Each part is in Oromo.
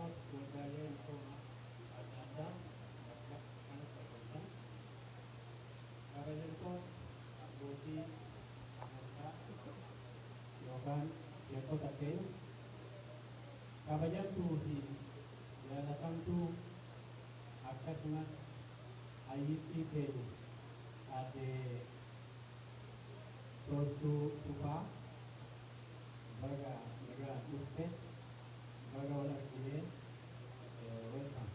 waldaalee misoomaa adda addaa bakka kanatti argamtan kabajamtoota abbootii amantaa yookaan beekota keenya kabajamtuu fi jaalatamtuu akkasumas hayyittii keenya ate toltuu tufaa baga nagaa dhufte baga wal arginee welcome.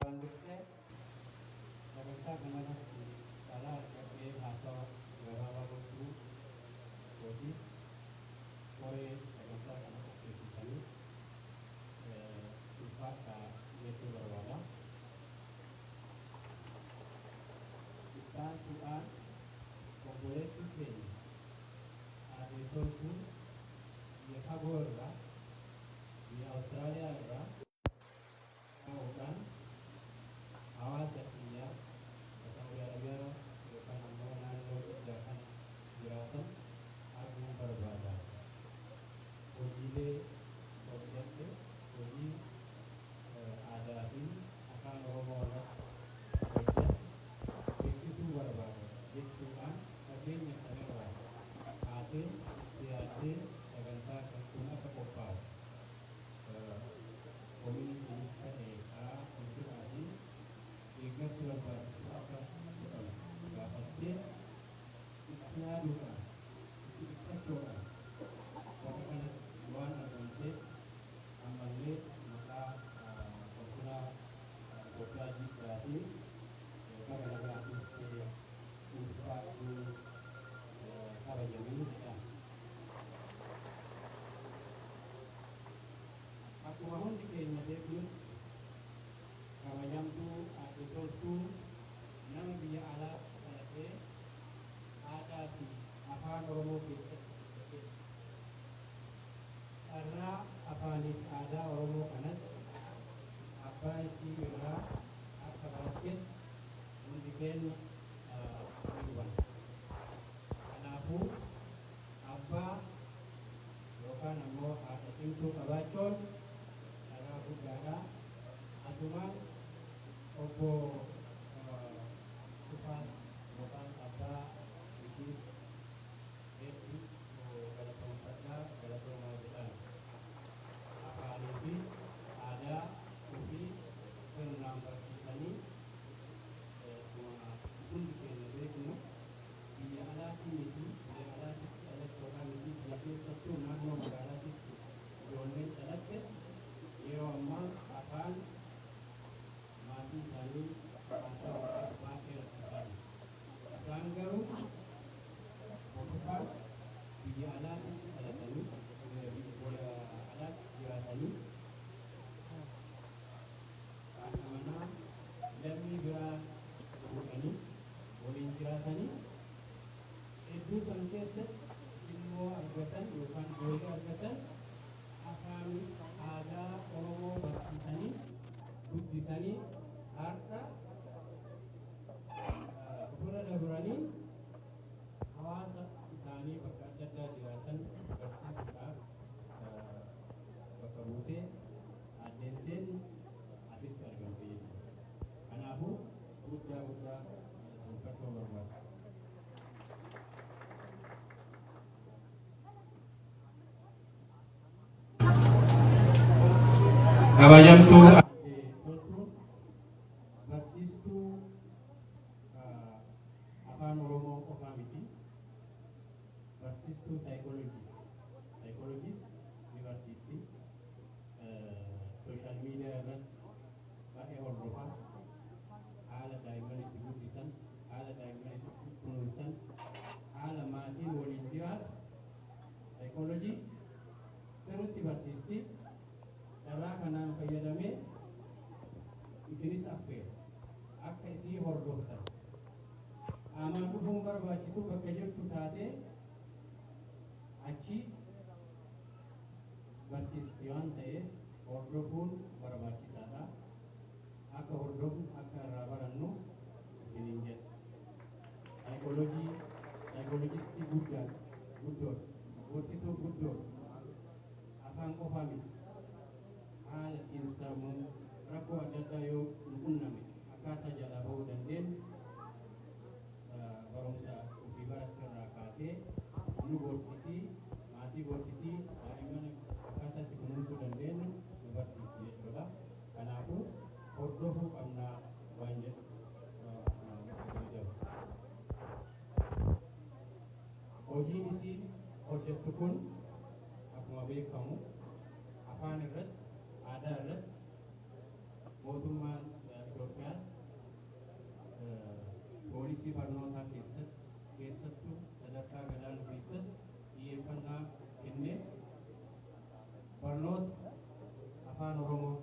Waan dhufte sagantaa kanarratti dhalaa argatee haasawa gabaabaa gochuu hojii qoree sagantaa kana qopheessitanii ulfaata jechuu barbaada. Isaan su'aan obboleettii keenya ate toltuu biyya fagoo irraa biyya Awustiraaliyaa irraa ka'uudhaan hawaasa biyyaa Saawudii Arabiyaa yookaan ammoo naannoo guddaa kana jiraatan arguu barbaada. Hojiilee hojjette hojii aadaa fi afaan Oromoo irratti hojjette beeksisuu barbaada jechuudhaan fageenya kanarraa kaasee siyaasee sagantaa kun akka qophaa'u koominitiin ta'ee karaa kulturaa fi deeggarsa barbaachisu akka godhamu gaafattee itti yaaduudhaan itti ibsachuudhaan bakka kanatti waan argamteef ammallee maqaa konkolaa Itoophiyaa jiddaa fi bara nagaa dhuftee ulfaachuu kabajamanii jedhama. Akkuma hundi keenya beeknu kabajamtuu ate toltuu nama biyya alaa dhalatee aadaa fi afaan Oromoo keessatti guddatee carraa afaanii fi aadaa Oromoo kanas abbaa isii irraa akka barattes hundi keenya ni hubanna. Kanaafuu abbaa yookaan ammoo haadha cimtuu qabaachuun carraa guddaadha. Asumaan obbo Tufaa yookaan abbaa isii hedduu galatoomfadhaa galatoomaa jedhan afaanii fi aadaa ofii sirnaan barsiisanii hundi keenya beeknu biyya alaatii miti biyya alaatitti dhalachuudhaan miti biyya keessattuu naannoo magaalaatitti ijoolleen dhalatte yeroo ammaa afaan maatii isaanii haasawaa baay'ee rakkataani. Isaan garuu Tufaan biyya alaatitti dhalatanii biyya alaatti jiraatanii haadha manaa lammii biraa fuudhanii waliin jiraatanii hedduu kan keessatti ilmoo argatan yookaan ijoollee argatan afaan aadaa Oromoo barsiisanii guddisanii har'a dura dabranii hawaasa isaanii bakka adda addaa jiraatan barsiisuudhaaf bakka buutee addeenteen asitti argamte jechuudha. Kanaafuu guddaa dhuunfachuu barbaada. Kabajamtuu toltuun barsiistuu afaan Oromoo qofaa miti barsiistuu saayikooloojii ni barsiisti. Sooshaal miidiyaa irratti baay'ee hordofaa haala daa'imman itti guddisan haala daa'imman itti kunuunsan haala maatiin waliin jiraatu saayikooloojii sirriitti barsiisti. Carraa kanaan fayyadamee isinis affeera akka isii hordoftan qaamaan dhufuun barbaachisu bakka jirtu taatee achi barsiisti waan ta'eef hordofuun barbaachisaadha. Akka hordofnu akka irraa barannu isiniin jedha. Saayikooloojistii guddoon gorsituu guddoon afaan qofaa miti gargaaramu rakkoo adda addaa yoo qunname akkaataa jalaa bahuu dandeenyu barumsa ofii barachuu irraa kaasee nu gorsitii maatii gorsitii daa'imman akkaataa itti kunuunsuu dandeenyu nu barsiisu jechuudha. Kanaafuu hordofuu qabnaa waan jedhu hojiin isiin hojjettu kun akkuma beekamu afaan irratti aadaa irratti mootummaan Itoophiyaas poolisii barnootaa keessattuu sadarkaa gadaanuu keessatti xiyyeeffannaa kennee barnoota afaan Oromoo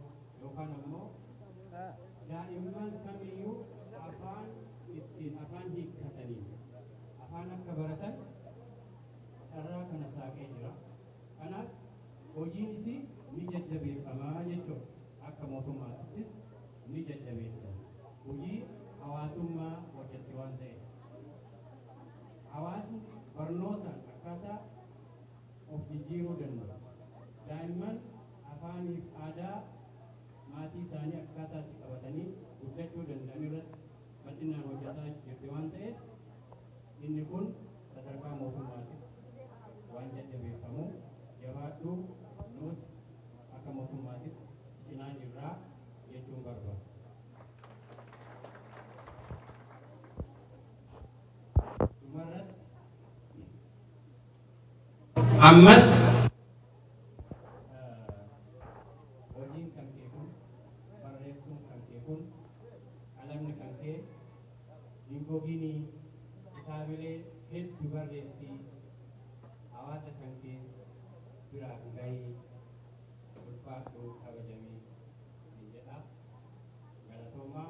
yookaan ammoo daa'imman kamiyyuu afaan hiikkatanii afaan akka baratan carraa kana saaqee jira. Kanaaf hojiin isii ni jajjabeeffamaa jechuudha. Akka mootummaattis ni jajjabeessa. Hojii hawaasummaa hojjette waan ta'eef hawaasni barnootaan akkaataa of jijjiiruu danda'u. Daa'imman afaaniif aadaa maatii isaanii akkaataa itti qabatanii guddachuu danda'an irratti bal'inaan hojjetaa jirti waan ta'eef inni kun sadarkaa mootummaatiif waan jajjabeeffamu jabaadhuu nus akka mootummaatiif cinaa jirraa jechuun barbaada. Ammas hojiin kan kee kun barreessuun kan kee kun qalamni kan kee dingoogini kitaabilee hedduu barreessii hawaasa kan kee biraa gahii ulfaadhuu kabajamii hin jedha galatoomaa.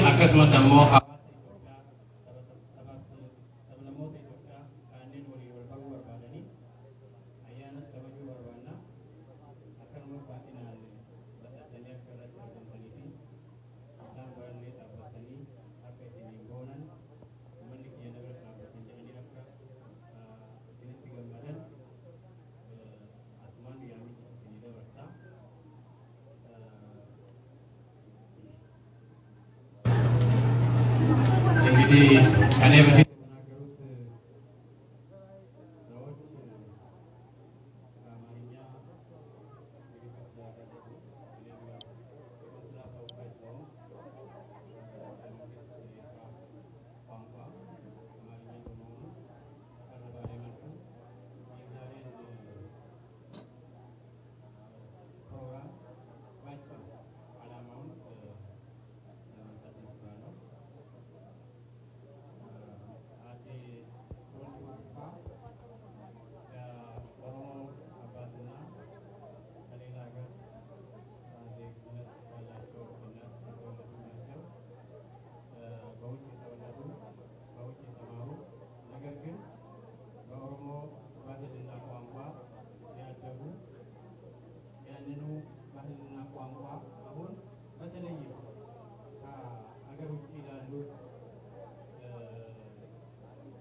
Akkasumas ammoo hawaasa Itoophiyaa sablammoota Itoophiyaa kanneen walii wal baruu barbaadanii ayyaanas kabajuu barbaanna akkanuma baay'inaan badhaasanii akka irratti argamanii fi isaan barannee dhaabbatanii akka isiniin boonan uummanni kiyya na bira dhaabbatan jedhanii akka isinitti gammadan asumaan yaamicha isinii dabarsaa. Jadi, kalian masih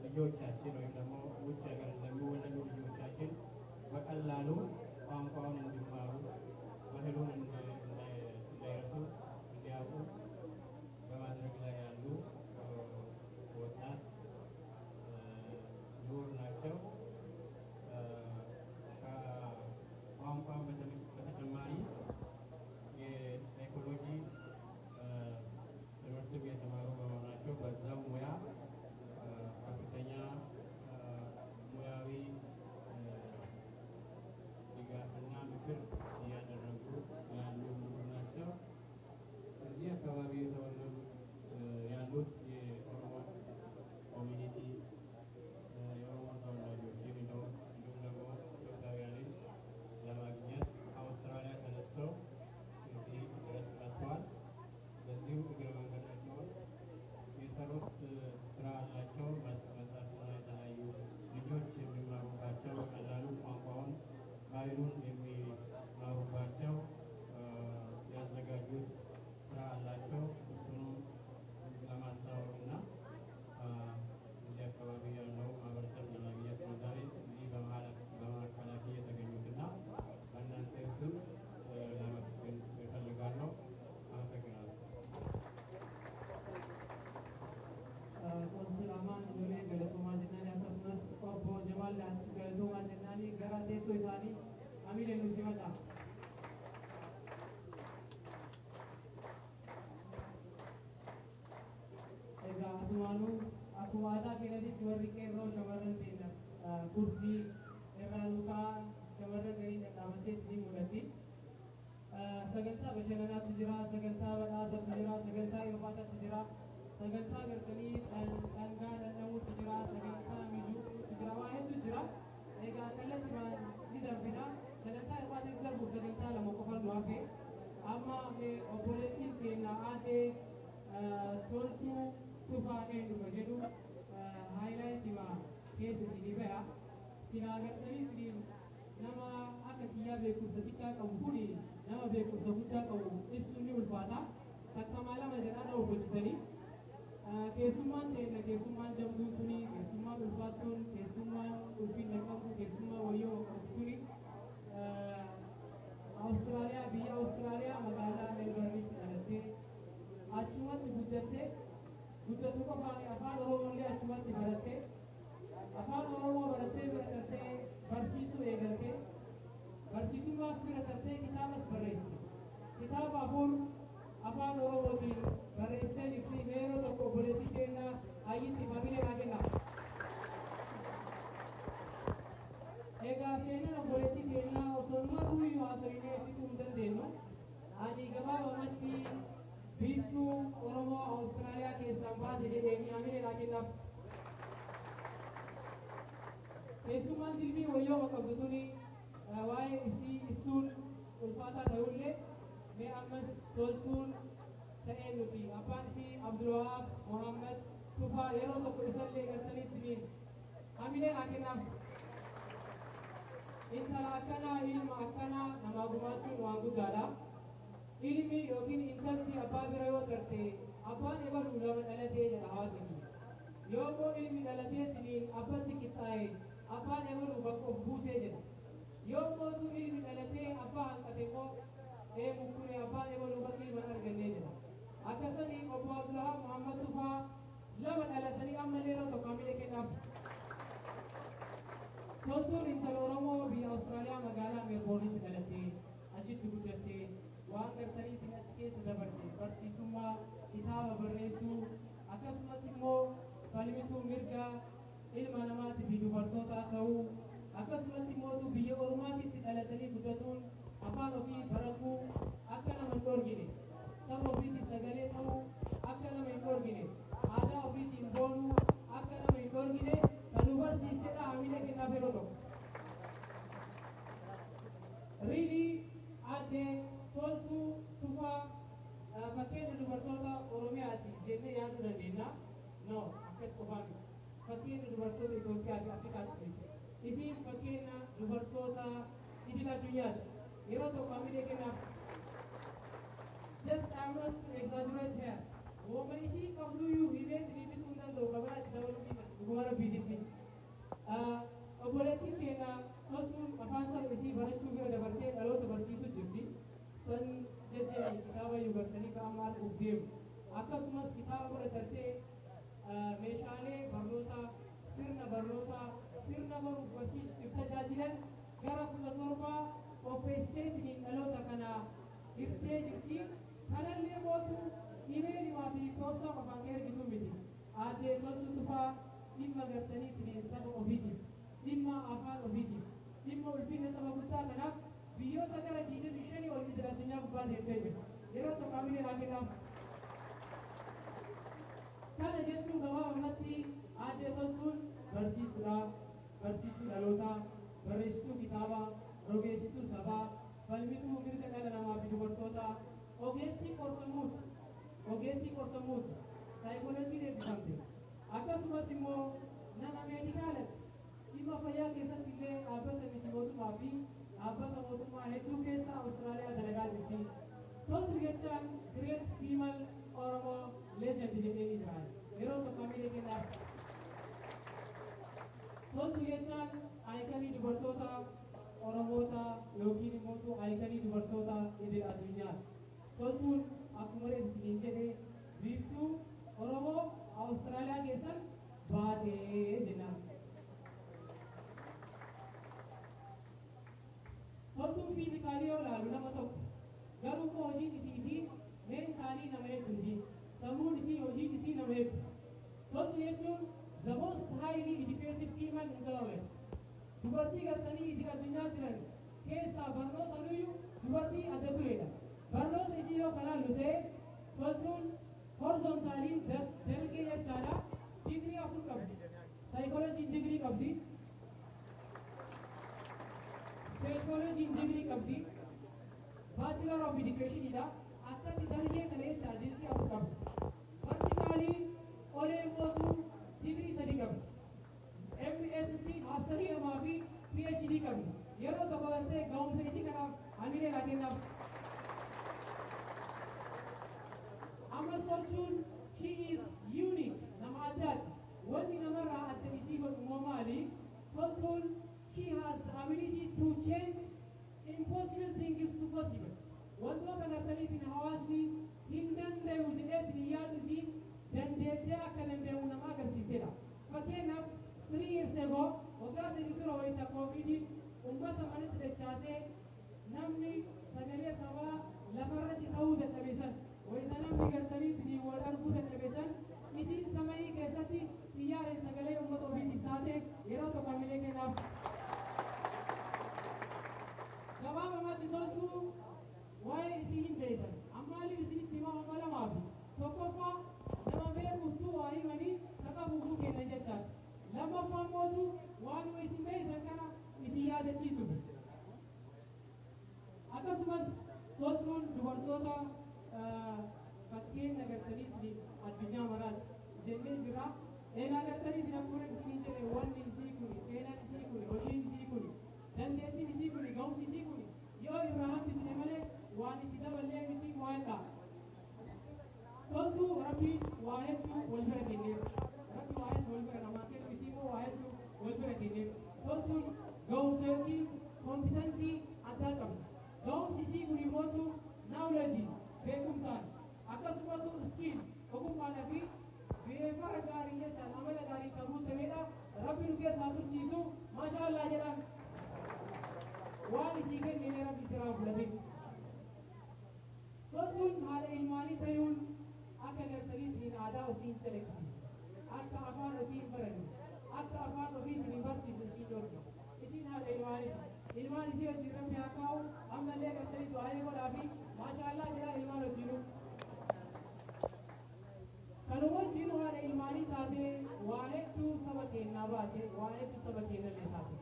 ልጆቻችን ወይም ደግሞ ውጭ ሀገር ለሚወለዱ ልጆቻችን በቀላሉ ቋንቋውን እንዲማሩ ባህሉን እንዳይረሱ እንዲያውቁ በማድረግ ላይ ያሉ ወጣት ምሁር ናቸው። ከቋንቋው በተጨማሪ የሳይኮሎጂ ትምህርትም የተማሩ በመሆናቸው በዛው ሙያ ከፍተኛ ሙያዊ ድጋፍና ምክር aadaa keenyatti warri qeerroo shamarran teenya kursii irraa lukaa shamarran gariin dhaabattee ni mul'atti. Sagantaa bashannanaatu jira, sagantaa badhaasatu jira, sagantaa irbaatatu jira, sagantaa garganii dhangaa dhandhamuutu jira, sagantaa mijuutu jira, waa hedduu jira. Egaa kallattii ni darbina. Sagantaa irbaatiif darbuuf sagantaa lama qofa nu hafe. Amma obboleettiin keenya aadee toltuu tufaa eenyuma jedhu haayilaayitiima keessa isinii ba'a. Silaa gartanii nama akka kiyyaa beekumsa xiqqaa qabu kuni nama beekumsa guddaa qabu ibsuun ni ulfaata. Takkamaa lama jedhaa na hojjetanii. Keessummaan teenya keessummaan jabduun tuni keessummaan ulfaattuun keessummaan ulfinna qabu keessummaa wayyoo qabu tuni Awustiraaliyaa biyya Awustiraaliyaa magaalaa Meelbarniitti dhalattee achumatti guddatu qofaan afaan Oromoolee achumatti barattee afaan Oromoo barattee bira tartee barsiisuu eegaltee barsiisummaas bira tartee kitaabas barreessite. Kitaaba afur afaan Oromootiin barreessitee jirti. Yeroo tokko obboleettii keenya hayyitti familii naa kenna. Egaa seenaan obboleettii keenya osoo nama durii haasawinee fixuu hin dandeenyu. Ani gabaabumatti biiftuu Oromoo Awustiraaliyaa keessaa baate jedheenii hamilee naa kennaaf. Keessummaan dilbii wayyoo qabdu tuni waa'ee ibsii ibsuun ulfaataa ta'ullee mee ammas toltuun ta'ee nuti abbaan isii Abdulwahaab Muhammad Tufaa yeroo tokko isallee gartanitti hamilee naa kennaaf. Intala akkanaa ilma akkanaa namaa gumaachuun waan guddaadha. Ilmi yookiin intalti abbaa bira yoo tarte abbaan ebaluu lama dhalatee jedha hawaasni. Yoo immoo ilmi dhalateetiin abbatti qixxaa'e abbaan ebaluu bakka of buusee jedha. Yoo immoo ilmi dhalatee abbaa hanqate immoo eegukkune abbaan ebaluu bakka ilma argannee jedha. Akkasanii obbo Abdulwahaab Muhammad Tufaa lama dhalatanii ammallee yeroo tokko hamilee kennaaf. Toltuun intala Oromoo biyya Awustiraaliyaa magaalaa Meelboorniitti dhalattee achitti guddattee waan gartaniitiin achi keessa dabarte barsiisummaa kitaaba barreessuu akkasumas immoo falmituu mirga ilma namaatii fi dubartootaa ta'uu akkasumas immoo biyya Oromaatitti dhalatanii guddatuun afaan ofii baratuu akka nama hin dhorgine saba ofiitti sagalee ta'uu akka nama hin dhorgine aadaa ofiitiin boonuu akka nama hin dhorgine kan nu barsiisedha hamilee kennaaf yeroo tokko. Really aadde toltuu tufaa fakkeenya dubartoota Oromiyaati jennee yaaduu dandeenya. No, akkas qofaa miti. Fakkeenya dubartoota Itoophiyaa fi Afrikaatti miti. Isiin fakkeenya dubartoota idil addunyaati. Yeroo tokko hamilee kennaaf. Just I'm not exaggerate here. Woman isii qabduyyuu himee bituu hin danda'u qabaa itti dabaluu dhugumara biititti. Obboleettiin keenya toltuun afaan isaa isii barachuu bira dabartee dhaloota barsiisuu jirti. San jejjeeni kitaaba yuugartanii ka'ammaa arguuf deemu. Akkasumas kitaaba bira tartee meeshaalee barnootaa sirna barnootaa sirna baruuf barsiisuuf tajaajilan gara 17 qopheessiteetiin dhaloota kana hirtee jirti. Kanallee mootu imeelimaa fi poostaa afaan ergituu miti. Aadde toltuu tufaa dhimma gartaniitiin saba ofiitiif dhimma afaan ofiitiif dhimma ulfina saba guddaa kanaaf biyyoota gara 25 ol idil addunyaa gubbaa deemtee jirti. Yeroo tokko hamilee naa kennaaf. Kana jechuun gabaabumatti aadde toltuun barsiistuudha, barsiistuu dhalootaa, barreessituu kitaabaa, rogeessituu sabaa, falmituu mirga dhala namaa fi dubartootaa, ogeettii qorsamuuti, saayikoolojii eebbifamte. Akkasumas immoo nama meedikaalatti dhimma fayyaa keessatti illee dhaabbata miti mootummaa fi dhaabbata mootummaa hedduu keessa Awustiraaliyaa dalagaa jirti. Toltu jechaan Great Female Oromoo Legend jedhee ni jira. Yeroo tokko hamilee kennaaf. Toltu jechaan aayikanii dubartoota Oromoota yookiin immoo aayikanii dubartoota idil addunyaa. Toltuun akkuma ibsiniin jedhee biiftuu Oromoo Awustiraaliyaa keessan baatee jennaan. Toltuun fiizikaalii yoo ilaalu nama tokko garuu immoo hojiin isii fi meentaalii nama eeguusi sammuun isii hojiin isii nama eegu. Toltu jechuun the most highly educated female in the world. Dubartii gartanii isin addunyaa jiran keessaa barnoota nuyyuu dubartii adda turedha. Barnoota ishii yoo kanaallu ta'e toltuun horizontaalii dalgee jechaadha. Digrii 4 qabdi. Psychology digrii qabdi. Psychology digrii qabdi. Bachelor of Education idha. Akkatti dalgee kana jecha digrii 4 qabdi. Vertically olee mootuu digrii 3 qabdi. MSc masterii lamaa fi PhD qabdi. Yeroo tokko gartee ga'umsa isii kanaaf hamilee haa kennaaf. Ammas tolchuun she is unique nama addaati. Wanti namarraa adda isii godhu maali? Tolchuun she has the ability to change impossible things to possible. Wantoota gartaniitiin hawaasni hin danda'u jedheetiin yaadu isii dandeettee akka danda'u nama agarsiisedha. Fakkeenyaaf 3 years ago, waggaa sadii dura wayita koovidiin uummata manitti dachaasee namni sagalee sabaa lafarratti ta'uu dadhabesan wayita namni gartaniitiin wal arguu dadhabesan isiin samayii keessatti xiyyaareen sagalee uummata ofiitiif taate yeroo tokko hamilee kennaaf. Gabaabamatti tolchuu waa'ee isii hin beekan. Ammaaliif isinitti himama lamaafi. Tokkoffaa nama beekuutu waa himanii taqa buufuu kennan jechaadha. Lammaffaan mootu waanuma isin beeytan kana isin yaadachiisu. Akkasumas tolchuun dubartoota fakkeenya gartaniitiin addunyaa maraan jennee jira. Egaa gartaniitiin akkuma isin jedhe wanni isii kun, seenaan isii kun, hojiin isii kun, dandeettiin isii kun, ga'umsi isii kun yoo irraa hambisne malee waan itti daballee miti waanidha. Toltuu rabbiin waa hedduu wal bira kenneera. Rabbi waa hedduu wal bira namaa kennu isii immoo waa hedduu wal bira kenneera. Toltuun ga'umsa yookiin kompiitensii addaa qabdi. Ga'umsi isii kun immoo naawulajii beekumsaan akkasumas iskiil ogummaadhaa fi beekara gaarii jechaan amala gaarii kan guutamedha. Rabbi nu keessaa tursiisu maashaallah jedhaan waan isii kennee rabbi siraa fudhate. Tolchuun haadha ilmaanii ta'uun akka gartaniitiin aadaa ofiin calaqqisiisu. Akka afaan ofiin baratu. Akka afaan ofiitiin hin barsiisu isii dhorku. Isiin haadha ilmaaniiti. Ilmaan isii wajjin rabbi haa kaa'u ammallee gartaniitu waa'ee godhaa fi maashaallah jedhaa ilmaan wajjinu. Kanuma wajjinu haadha ilmaanii taatee waa hedduu saba keenyaa baate waa hedduu saba keenyallee taate.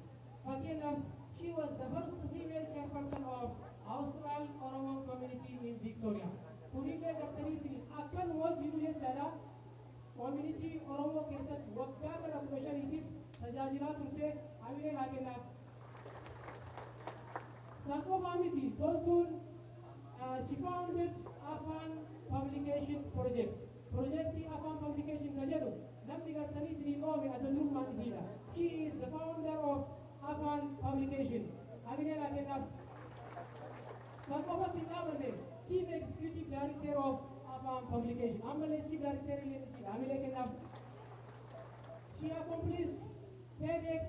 Fakkeenyaaf she was the first female chairperson of Austral Oromo community in Victoria. Kunillee gartaniitiin akkan wajjinu jechaadha. Community Oromo keessatti waggaa gara 15tiif tajaajilaa turte hamilee haa kennaaf. Sankofaa miti tolchuun she founded Afaan Publication Project. Projektii Afaan Publication ka jedhu namni gartaniitiin oome adda durummaan isiidha. She is the founder of Afaan Publication. Hamilee haa kennaaf. Sankofatti dhaabame Chief Executive Director of Afaan Publication. Ammallee Chief Director illee isiidha. Hamilee kennaaf. She accomplished TEDx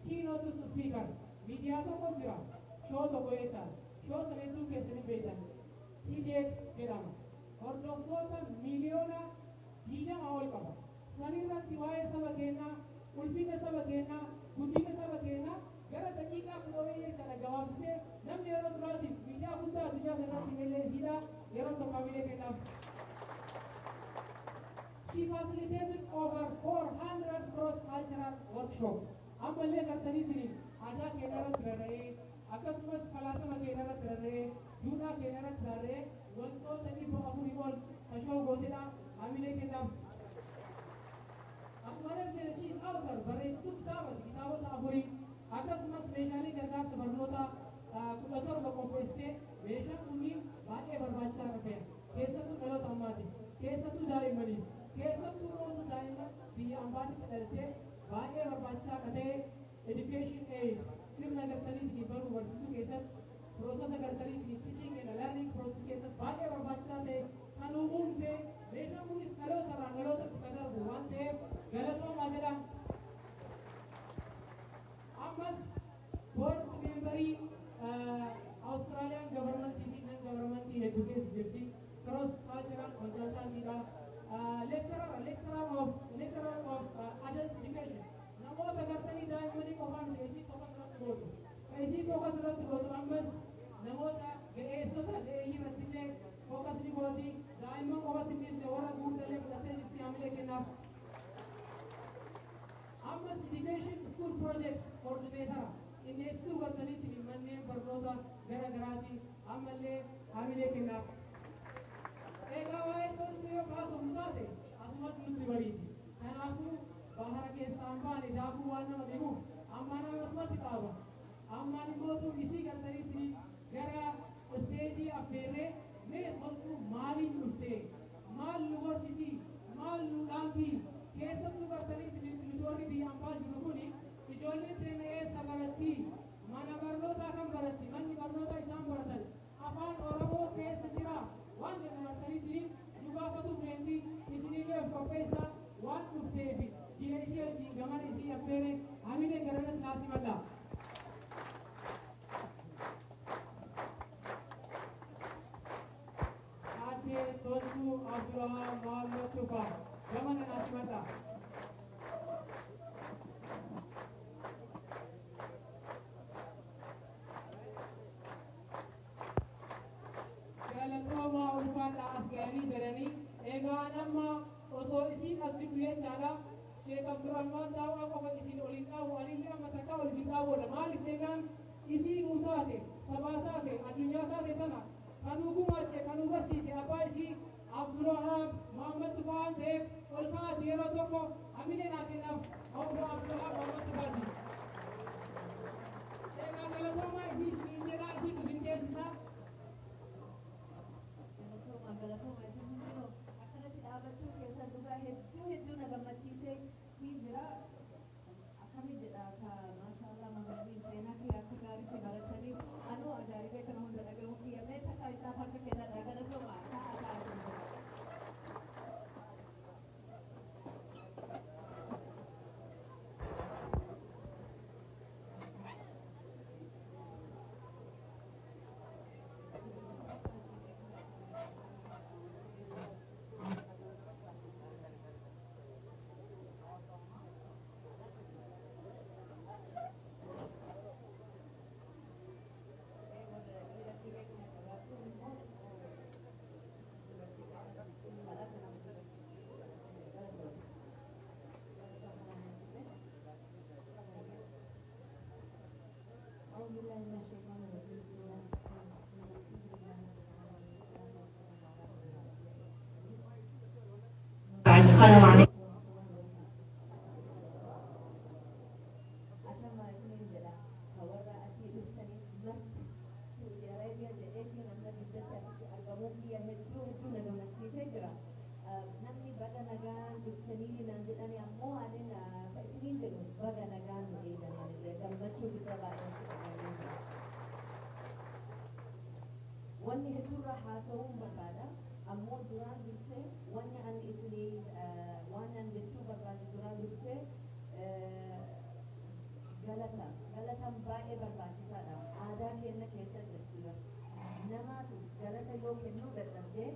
keynote speaker. Miidiyaa tokko jira. Show tokko jecha. Show sana hedduu keessatti beektan. TEDx jedhama. Hordoftoota miliyoona 20 ol qaba. Sanirratti waa'ee saba keenyaa, ulfina saba keenyaa, guddina saba keenyaa gara daqiiqaa 10 jechaadha gabaabsitee namni yeroo duraatiif miidiyaa guddaa addunyaa kanarratti illee isiidha yeroo tokko hamilee kennaaf. She facilitated over 400 cross-cultural workshops. Ammallee gartaniitiin aadaa keenya irratti rarra'ee akkasumas falaasama keenya irratti rarra'ee duudhaa keenya irratti rarra'ee wantoota 400 ol tashoo gootedha hamilee kennaaf. Akkuma jedhe she is author barreessituu kitaabota 4 akkasumas meeshaalee gargaarsa barnoota 17 qopheessitee meeshaan kunniin baay'ee barbaachisaa kan ta'e keessattuu dhaloota ammaatiif keessattuu daa'immaniif keessattuu namoota daa'imman biyya ambaatitti dhalatee baay'ee barbaachisaa kan ta'e education aid sirna gartaniitiin baruu barsiisuu keessatti piroosesa gartaniitiin teaching and learning process keessatti baay'ee barbaachisaa ta'e kan uumamte meeshaan kunis dhaloota irraa dhalootatti kan darbu waan ta'eef galatoomaa jedha. Ammas board memberii Australian government fi non-government hedduu keessa jirti. Cross cultural consultant lecturer of adult Isin focus irratti gootu ammas namoota ga'eessota leeyyii irratti illee focus ni gooti. Daa'imman qofatti hin dhiisne warra guurdallee fudhatee jirti hamilee kennaaf. Ammas education school project coordinator qindeessituu galtaniitiin manneen barnoota gara garaati ammallee hamilee kennaaf. Egaa waa'ee tolchee yoo kaasuuf taate asumatti nutti bariiti. Kanaafuu bahara keessaan baane daakuu waan nama dhibuuf ammaan asumatti qaaba. Ammaan immoo isii galtaniitiin gara isteejii affeerree mee tolchuu maaliin dhuftee maal nu gorsitii maal nu dhaamtii keessattuu galtaniitiin ijoollee biyya ambaa jiru kuni ijoolleen teenya eessa baratti mana barnootaa kan baratti manni barnootaa isaan baratan afaan oromoo keessa jira waan jedhan galtaniitiin nu gaafatu beekti isinillee of qopheessa waan dhufteef jila ishee wajjin gaman isii affeere hamilee garanatti laasii mallaa. Tolchuu Abdurrahman Muhammad Tufa gamana nasimata. Galatooma ulfaadha as ga'anii jiranii egaa nama osoo isiin as jiru jechaadha. Sheekh Abdurrahman daawwaa qofa isiin oliin dhaabu anillee amma takka ol isiin dhaabuudha. Maaliif jennaan isiin taate sabaa taate addunyaa taate tana kan hukumache kan barsiise abbaa isii Abdurrahman Muhammad Tufaan ta'eef ol kaa'ate yeroo tokko hamilee naa kennaaf Abdurrahman Muhammad Tufaati. Egaa galatoomaa isii jedhaa isiitu sin teessisaa. Galatoomaa isin hundinuu akkanatti dhaabachuu keessan dhugaa hedduu na gammachiisee ni jira. Akkamiin jedha akka maashaallah mahamadiin seenaa kee akka gaariitti baratanii anuu ajaa'ibee kana hunda dhaga'uu kiyyamee takka isaaf akka kennadha. Galatoomaa ta'a السلام عليكم. wanni hedduurra haasa'uun barbaada ammoo duraan dursee wanni ani isinii waan an jechuu barbaade duraan dursee galataan baay'ee barbaachisaadha aadaa keenya keessatti jechuudha namaatu galata yoo kennuu dadhabdee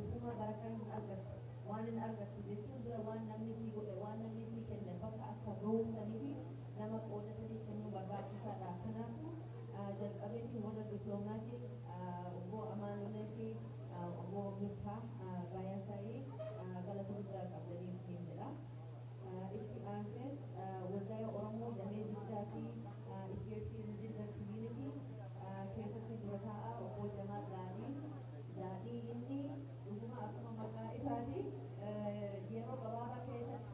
ufuma barakaa hin argattu waan hin argattu jechuun dura waan namni sii godhe waan namni sii kenne bakka akka ga'uusanii fi nama qoodatanii kennuu barbaachisaadha kanaafuu jalqabeetiin warra diploomaatiif obbo Amaanulee fi obbo Mirtaa Baay'asaayii galata guddaa qabdanii ittiin jedha. Itti aansees waldaa Oromoo damee Jiddaa fi Ethiopian Jidda Community keessatti dura taa'aa obbo Jamaal Daadhii inni dhuguma akkuma maqaa isaati yeroo gabaabaa keessatti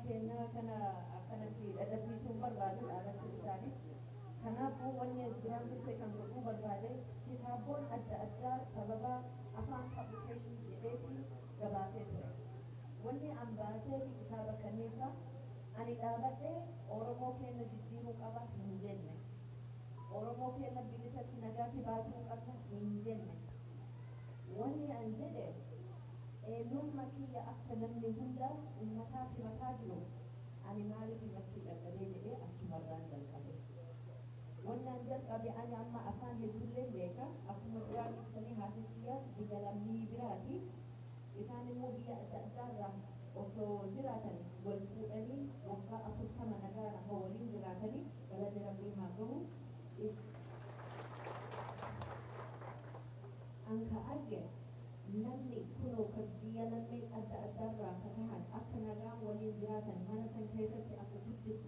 keenyaa kana akkanatti dadhabsiisuun barbaadu dhaabachuu isaanis kanaafuu wanni duraan dursee kan godhuu barbaade kitaaboon adda addaa sababa afaan publication jedheetiin gabaasee ture wanni an baasee fi kitaaba kanniisa ani dhaabadhee oromoo keenya jijjiiruu qaba hin jenne oromoo keenya bilisatti nagaatti baasuu qaba hin jenne wanni an jedhe eenyummaa kiyya akka namni hunda ummataa himataa jiru ani maaliif himachuu dadhabee jedhee achumarraan jalqabe wannan jalqabe ani amma afaan hedduullee beeka akkuma duraan ibsanii haasisiyyaa biyya lammii biraati isaan immoo biyya adda addaarraa osoo jiraatan wal fuudhanii waggaa 40 nagaa nama waliin jiraatanii galanni rabbii haa gahu anka arge namni kunoo kan biyya lammii adda addaarraa akka tahan akka nagaan waliin jiraatan mana san keessatti akka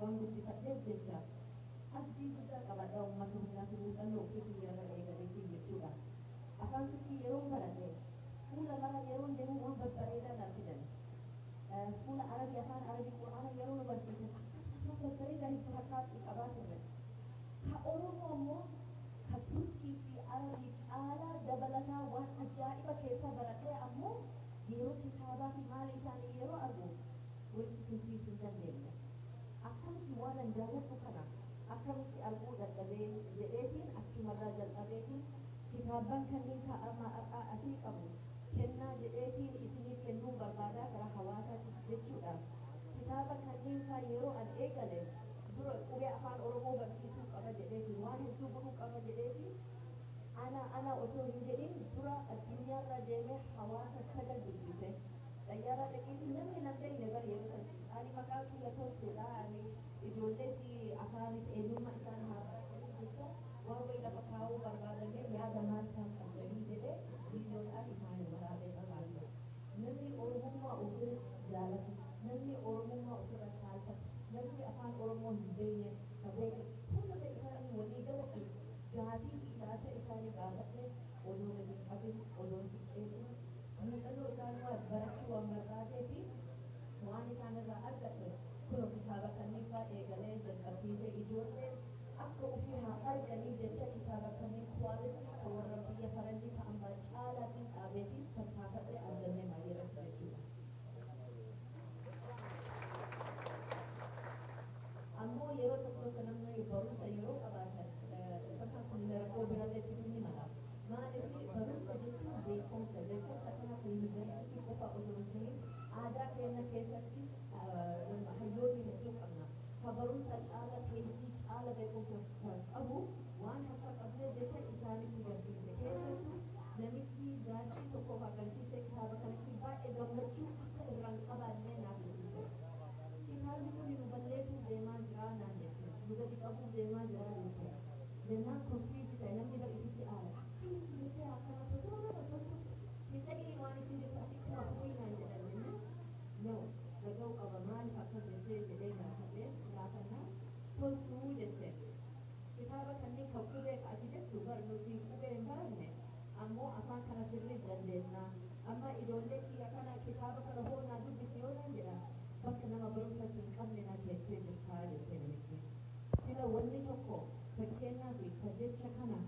waan guddifadheef jecha abdii guddaa qabadha uummata hundaatu muuxannoo ofii yeroo eegaleetiin jechuudha afaan turkii yeroo baradhe fuula mara yeroo deemu waan babbareedaa naaf fidan fuula arabii afaan arabii qur'aana yeroo nu barsiisan akkasumas babbareedaa itti fakkaatu qabaa turre ka oromoo immoo ka turkii fi arabii caalaa dabalataa waan ajaa'iba keessa baradhee ammoo yeroo kitaabaa fi maali isaanii yeroo argu walitti simsiisuu dandeenya akkamitti waan an jaalladhu kana akkamitti arguu dadhabee jedheetiin achumarraa jalqabeetiin kitaaban kanneen ka'ama asii qabu kennaa jedheetiin isinii kennuu barbaadaa gara hawaasaatti jechuudha kitaaba kanneen kaa yeroo an eegale dura qubee afaan oromoo barsiisuu qaba jedheetiin waan hedduu godhuu qaba jedheetiin ana osoo hin jedhin dura addunyaarra deemee hawaasa sagal dubbise xayyaara dhaqiitiin namni nan beekne bar yeroo sanatti ani maqaa kiyya tolchuudha ani ijoolleetti afaanis eenyummaa isaan haa baratanii jecha waan wayii lafa kaa'uu barbaadamee yaada maal kan qabdanii jedhee miiliyoonaan isaanii waraabee qabaatu namni oromummaa ofii jaalatu namni oromummaa ofirra saalfatu namni afaan oromoo hin beekne ka beeke hunda isaanii walii galatti gaafii ilaalcha isaanii gaafadhe odoo gadi qabin odoo xiqqeessin muuxannoo isaanii waan barachuu waan barbaadee fi waan isaanirraa argadhe kunoo kitaaba kanneen faa eegalee jalqabsiisee ijoolleen akka ofii haa arganii jecha kitaaba kanneen kwaalitii kan warra biyya faranjii ta'an baa caalaatiin dhaabeetiin tattaafadhe argannee maayirratti jechuudha. ammoo yeroo tokko namni barumsa yeroo qabaatan fakkaatun rakkoo birallee ni mala maaliif barumsa jechuun beekumsa kana yuunivarsiitii qofa osoo hin ta'in aadaa keenya keessatti hayyoonni hedduu qabna ka barumsa caala keessi caala beekumsa qabu waan akka qabnee jecha isaanitti garsiise keessattuu namichi jaartii tokko agarsiisee kitaaba kanatti baay'ee gammachuu akka irraan qabaannee naaf ibsite kitaabni kun nu balleessuu deemaa jira naan jette nu gadi qabuu deemaa jira jette jennaan konfiizi ta'e namni bar isitti aala akkamitti jettee akkana toltu hin ta'ii waan isin jettu asitti maquu naan jedhan jenne no dhaga'uu qaba maaliif akka jettee jedhee gaafannaa toltuu jette kitaaba kanneen kan qubee ati jettu bar nuti qubee hin baranne ammoo afaan kana sirrii dandeesna amma ijoollee kiyya kana kitaaba kana hoonaa dubbisi yoo naan jedha bakka nama barumsa hin qabne na jettee jirtaa jettee namichi sila wanni tokko fakkeenyaaf ka jecha kana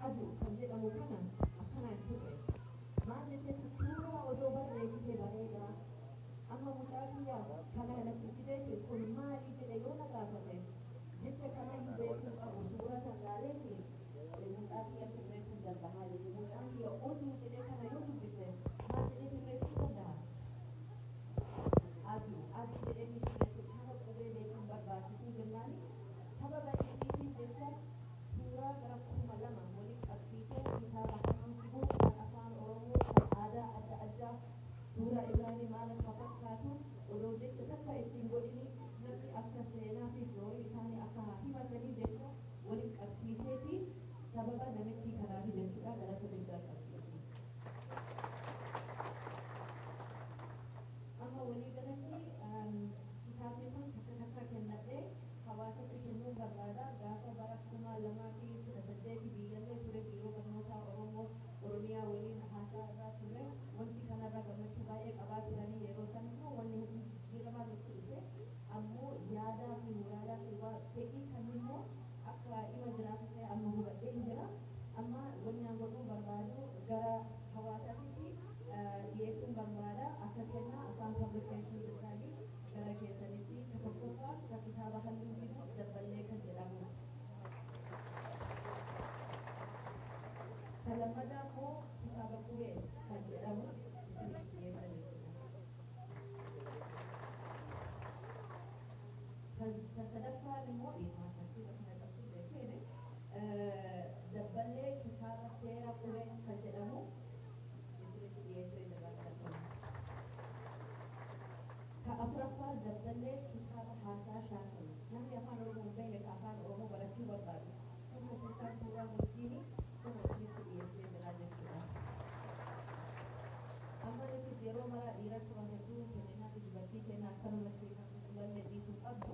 adu kan jedhamu kana akkanaan turre maal jetteetti suuraa odoo barreessite bareedaa amma mucaa kiyya kana lakkifiteeti kun maalii jedhe yoo na gaafate jecha kana hin beekuu qabu suura sangaaleeti mucaa kiyya sirreessuu danda'a jedhe mucaan kiyya oduu jedhe kana yoo dubbise maal jedhee sirreessuu danda'a adu jedhanii sirreessuu kana qubee beekuun barbaachisuu jennaani sababa isiitiin jecha suuraa gara 2,000 waliin qabsiisee kitaaba immoo kitaaba qubee kan jedhamu isiniif dhiyeessa jechuudha. Sadaffaan immoo dhiibbaa akkasii bakka qabsiis jechuudha. Dabballee kitaaba seera qubee kan jedhamu isiniif dhiyeessee jira. Afuraffaa dabballee kitaaba haasaa shaakala. Namni afaan Oromoo hin beekne ka afaan Oromoo barachuu barbaadu. Kun kutaa suuraa murtiini kun isinitti dhiyeessee jira jechuudha. Amma nutis yeroo mara dhiiratu waan hedduu kenninaa fi dubartii keenya akkanumatti lalle dhiisuu qabdu.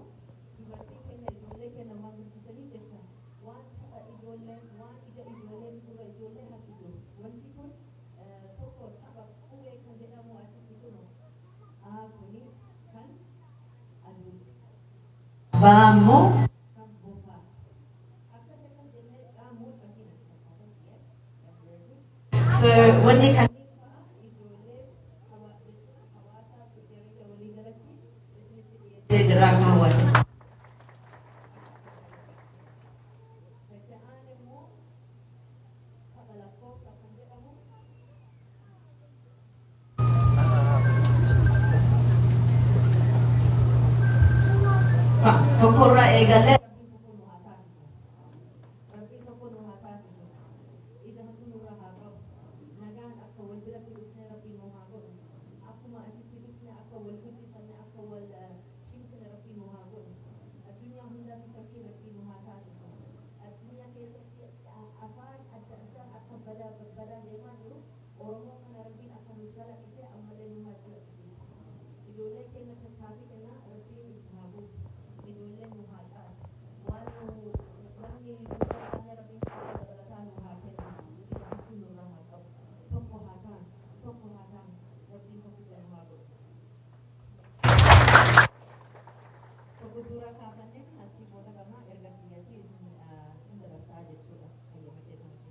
Dubartii keenya ijoollee keenya waan guddisanii jecha waan tapha ijoollee waan ija ijoollee dura ijoollee harkisu. Wanti kun tokko tapha qubee kan jedhamu asitti kunu kuni kan aduu. Baammoo kan bofaa. Akka kan jennee qaamuu fakkiin so wanni kan ijoollee hawaasaa sochii walii galatti isinitti dhiyeessee jira akka hawaasa. Dacha'aan immoo tapha lakkoofsa kan jedhamu tokkorraa eegalee rabbiin tokko nu haa taasisu. Ija hundi nurra haa qabu. Nagaan akka wal biratti dhufnee rabbiin nu haa godhu. Akkuma asitti dhufne akka wal guddifanne akka wal cimsine rabbiin nu haa godhu. Addunyaa hundaatti fakkii rabbiin nu haa taasisu. Addunyaa keessatti afaan adda addaa akka badaa deemaa jiru Oromoo kana rabbiin akka nu calaqqisee ammallee nu haa calaqqisiisu. Ijoollee keenya tattaaffii kennaa rabbiin haa guutu. Ijoolleen nu haa caalu. Waan wanni nuti rabbiin dabalataa nu haa kennu. Ija hundi nurra haa qabu. Tokko haa ta'an rabbiin tokkicha nu haa godhu. Tokko suuraa kaafannee achii booda gamaa erga kiyyatti isin dabarsaa jechuudha. Fayyamtee taate.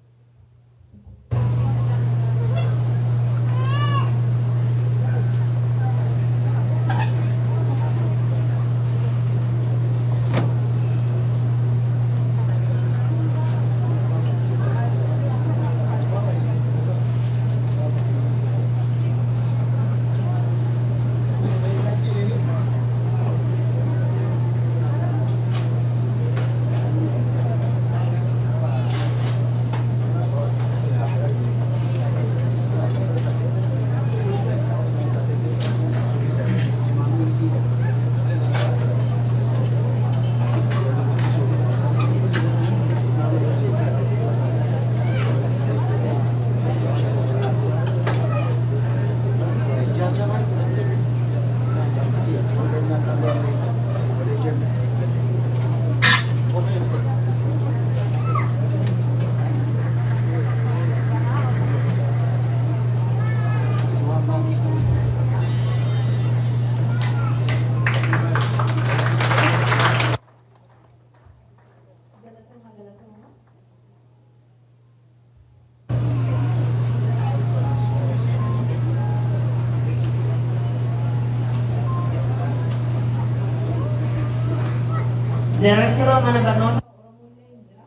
Direktur mana barnoota Oromoolee hin jira.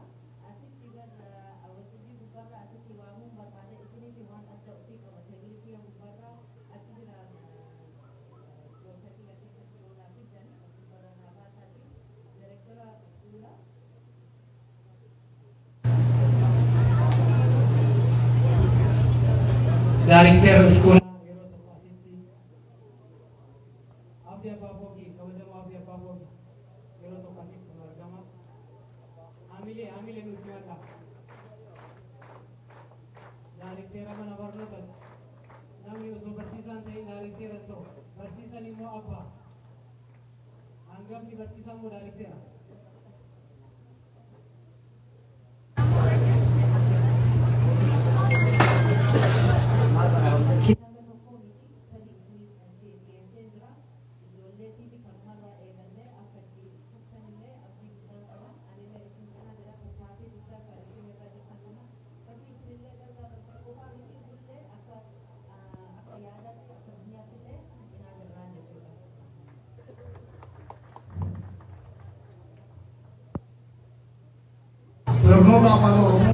Asitti awwaalchii gubbaarraa asitti waamuun barbaade isiniif waan adda ofii qabatee bilifii gubbaarraa achi jira gootatti gatii oolaa fi jan gubbaarraa naafaasaati. Direktura iskuulaa. Director School. Abdi Abbaa Fookii, kabajamoo Abdi Abbaa Fookii. Yeroo tokko asitti argama. Amilee nu simadha. Directeera mana barnootaati. Namni osoo barsiisaan ta'in directeera ta'u. Barsiisan immoo abbaa. Hangafni barsiisan immoo directeera. Barnoota afaan Oromoo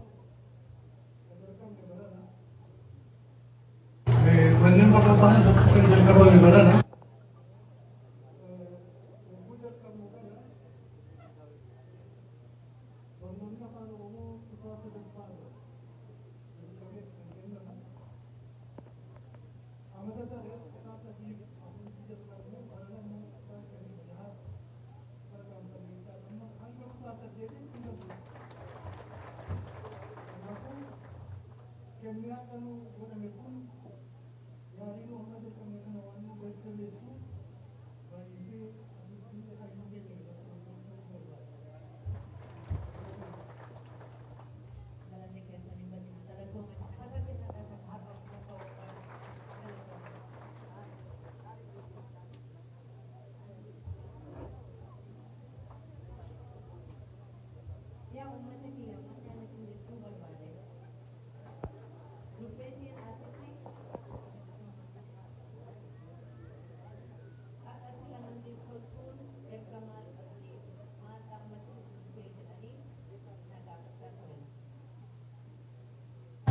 afaan tokko kan jalqabame barana.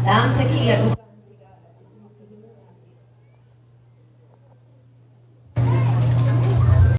Dalam segi